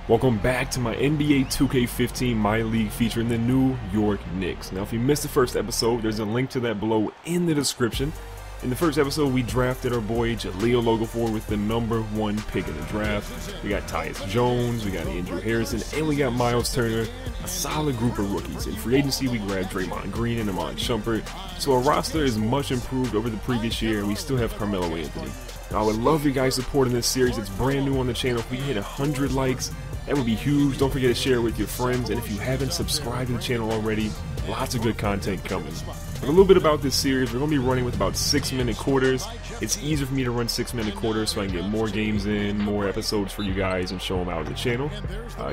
Welcome back to my NBA 2K15 MyLeague featuring the New York Knicks. Now if you missed the first episode, there's a link to that below in the description. In the first episode, we drafted our boy Jahlil Okafor with the #1 pick in the draft. We got Tyus Jones, we got Andrew Harrison, and we got Miles Turner. A solid group of rookies. In free agency, we grabbed Draymond Green and Iman Shumpert. So our roster is much improved over the previous year, and we still have Carmelo Anthony. Now I would love your guys' support in this series. It's brand new on the channel. If we hit 100 likes, that would be huge. Don't forget to share it with your friends, and if you haven't subscribed to the channel already, lots of good content coming. But a little bit about this series, we're going to be running with about 6-minute quarters. It's easier for me to run 6-minute quarters so I can get more games in, more episodes for you guys, and show them out on the channel.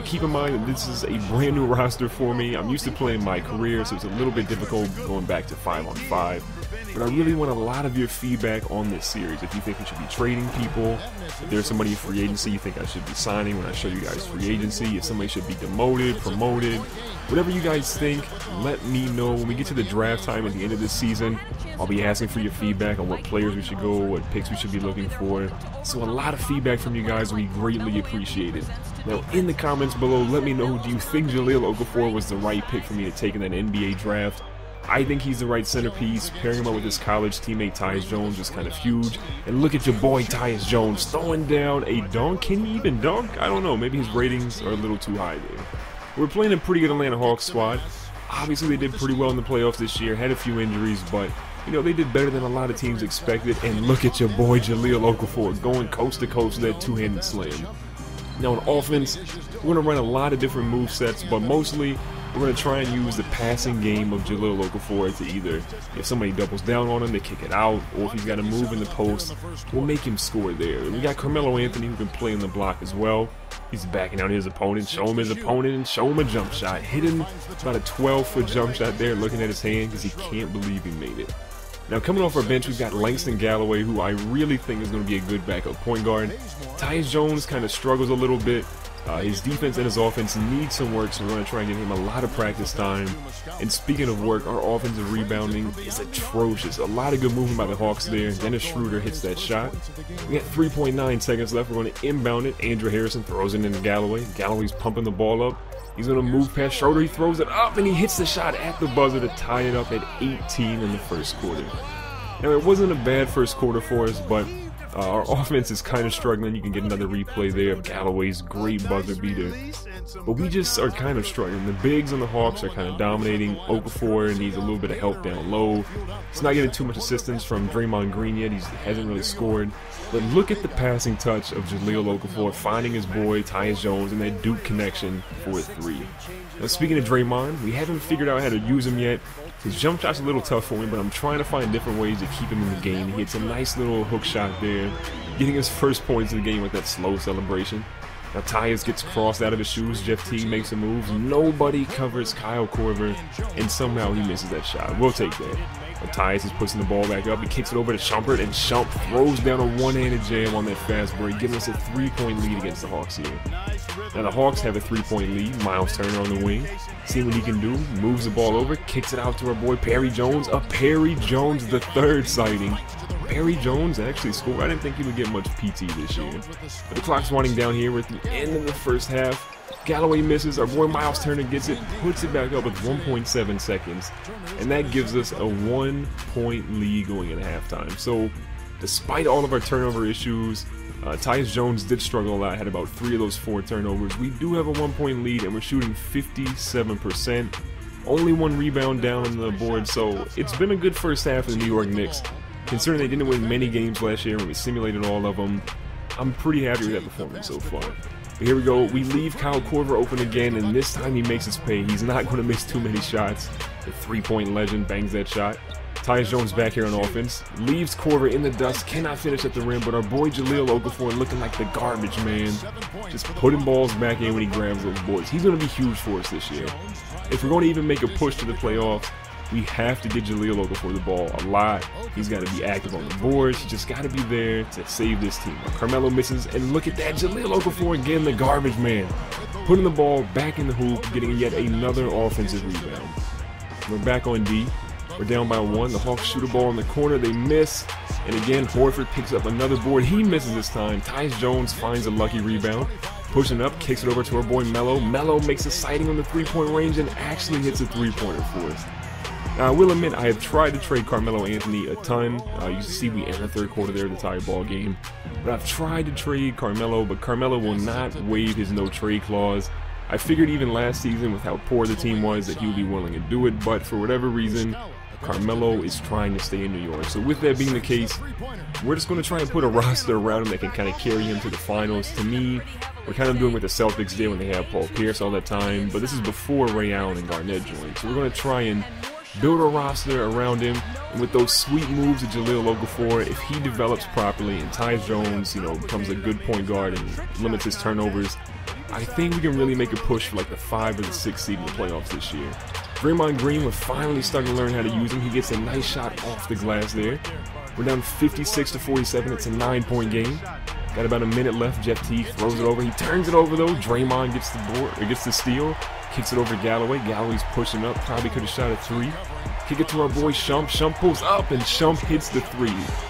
Keep in mind that this is a brand new roster for me. I'm used to playing my career, so it's a little bit difficult going back to 5-on-5. But I really want a lot of your feedback on this series. If you think we should be trading people, if there's somebody in free agency you think I should be signing when I show you guys free agency, if somebody should be demoted, promoted, whatever you guys think, let me know. When we get to the draft time at the end of this season, I'll be asking for your feedback on what players we should go, what picks we should be looking for. So a lot of feedback from you guys will be greatly appreciated. Now in the comments below, let me know, do you think Jahlil Okafor was the right pick for me to take in that NBA draft? I think he's the right centerpiece. Pairing him up with his college teammate Tyus Jones is kind of huge. And look at your boy Tyus Jones throwing down a dunk. Can he even dunk? I don't know. Maybe his ratings are a little too high there. We're playing a pretty good Atlanta Hawks squad. Obviously they did pretty well in the playoffs this year. Had a few injuries, but you know, they did better than a lot of teams expected. And look at your boy Jahlil Okafor going coast to coast with that two-handed slam. Now on offense, we're going to run a lot of different move sets, but mostly we're going to try and use the passing game of Jahlil Okafor to either, if somebody doubles down on him, they kick it out, or if he's got to move in the post, we'll make him score there. And we got Carmelo Anthony who can play in the block as well. He's backing out his opponent, show him his opponent, and show him a jump shot. Hitting about a 12-foot jump shot there, looking at his hand because he can't believe he made it. Now coming off our bench, we've got Langston Galloway, who I really think is going to be a good backup point guard. Tyus Jones kind of struggles a little bit. His defense and his offense need some work, so we're going to try and give him a lot of practice time. And speaking of work, our offensive rebounding is atrocious. A lot of good movement by the Hawks there. Dennis Schroeder hits that shot. We got 3.9 seconds left. We're going to inbound it. Andrew Harrison throws it into Galloway. Galloway's pumping the ball up. He's going to move past Schroeder. He throws it up, and he hits the shot at the buzzer to tie it up at 18 in the first quarter. Now, it wasn't a bad first quarter for us, but our offense is kind of struggling. You can get another replay there of Galloway's great buzzer beater. But we just are kind of struggling. The bigs on the Hawks are kind of dominating. Okafor needs a little bit of help down low. He's not getting too much assistance from Draymond Green yet. He hasn't really scored. But look at the passing touch of Jahlil Okafor finding his boy Tyus Jones and that Duke connection for a three. Now speaking of Draymond, we haven't figured out how to use him yet. His jump shot's a little tough for him, but I'm trying to find different ways to keep him in the game. He hits a nice little hook shot there, getting his first points of the game with that slow celebration. Now Tyus gets crossed out of his shoes. Jeff T makes a move. Nobody covers Kyle Korver, and somehow he misses that shot. We'll take that. But Tyus is pushing the ball back up. He kicks it over to Shumpert, and Shump throws down a one-handed jam on that fast break, giving us a 3-point lead against the Hawks here. Now the Hawks have a 3-point lead. Miles Turner on the wing. See what he can do. Moves the ball over. Kicks it out to our boy Perry Jones. A Perry Jones the third sighting. Perry Jones actually scored. I didn't think he would get much PT this year. But the clock's winding down here. We're at the end of the first half. Galloway misses. Our boy Miles Turner gets it. Puts it back up with 1.7 seconds. And that gives us a 1-point lead going into halftime. So despite all of our turnover issues, Tyus Jones did struggle a lot, had about 3 of those 4 turnovers. We do have a 1-point lead, and we're shooting 57%. Only 1 rebound down on the board, so it's been a good first half of the New York Knicks. Considering they didn't win many games last year when we simulated all of them, I'm pretty happy with that performance so far. But here we go. We leave Kyle Korver open again, and this time he makes us pay. He's not going to miss too many shots. The 3-point legend bangs that shot. Tyus Jones back here on offense, leaves Korver in the dust, cannot finish at the rim, but our boy Jahlil Okafor looking like the garbage man, just putting balls back in when he grabs those boards. He's going to be huge for us this year. If we're going to even make a push to the playoffs, we have to get Jahlil Okafor the ball a lot. He's got to be active on the boards. He's just got to be there to save this team. Carmelo misses, and look at that, Jahlil Okafor again, the garbage man, putting the ball back in the hoop, getting yet another offensive rebound. We're back on D. We're down by 1. The Hawks shoot a ball in the corner. They miss. And again, Horford picks up another board. He misses this time. Tyus Jones finds a lucky rebound. Pushing up, kicks it over to our boy Melo. Melo makes a sighting on the three-point range and actually hits a three-pointer for us. Now, I will admit, I have tried to trade Carmelo Anthony a ton. You can see we end the third quarter there to tie a ball game. But I've tried to trade Carmelo, but Carmelo will not waive his no-trade clause. I figured even last season, with how poor the team was, that he would be willing to do it. But for whatever reason, Carmelo is trying to stay in New York. So with that being the case, we're just going to try and put a roster around him that can kind of carry him to the finals. To me, we're kind of doing what the Celtics did when they had Paul Pierce all that time. But this is before Ray Allen and Garnett joined. So we're going to try and build a roster around him, and with those sweet moves of Jahlil Okafor, if he develops properly and Tyus Jones, becomes a good point guard and limits his turnovers, I think we can really make a push for like the 5 or the 6 seed in the playoffs this year. Draymond Green, we're finally starting to learn how to use him. He gets a nice shot off the glass there. We're down 56-47. It's a 9-point game. Got about a minute left. Jeff Teague throws it over. He turns it over though. Draymond gets the board, or gets the steal. Kicks it over to Galloway. Galloway's pushing up. Probably could have shot a 3. Kick it to our boy Shump. Shump pulls up and Shump hits the 3.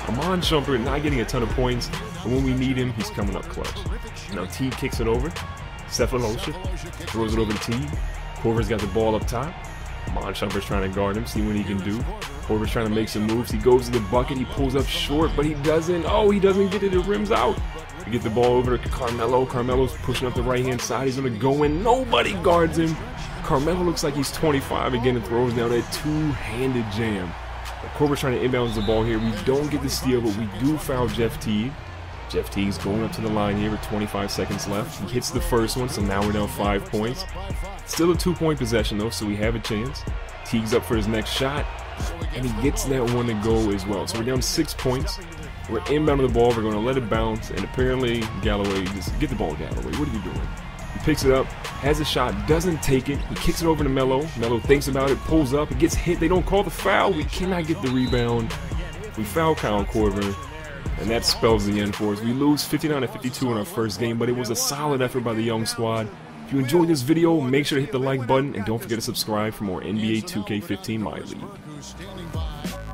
Amon Shumpert not getting a ton of points, but when we need him, he's coming up clutch. Now Teague kicks it over. Cephalosha throws it over to Teague. Korver's got the ball up top. Amon Shumpert's trying to guard him, see what he can do. Korver's trying to make some moves. He goes to the bucket. He pulls up short, but he doesn't. Oh, he doesn't get it. It rims out. We get the ball over to Carmelo. Carmelo's pushing up the right-hand side. He's going to go in. Nobody guards him. Carmelo looks like he's 25 again and throws down that two-handed jam. Korver's trying to inbounds the ball here. We don't get the steal, but we do foul Jeff Teague. Jeff Teague's going up to the line here with 25 seconds left. He hits the first one, so now we're down 5 points. Still a 2-point possession, though, so we have a chance. Teague's up for his next shot, and he gets that one to go as well. So we're down 6 points. We're inbound the ball. We're going to let it bounce, and apparently Galloway, just get the ball, Galloway. What are you doing? He picks it up, has a shot, doesn't take it. He kicks it over to Melo. Melo thinks about it, pulls up, it gets hit. They don't call the foul. We cannot get the rebound. We foul Kyle Korver, and that spells the end for us. We lose 59-52 in our first game, but it was a solid effort by the young squad. If you enjoyed this video, make sure to hit the like button, and don't forget to subscribe for more NBA 2K15 MyLeague.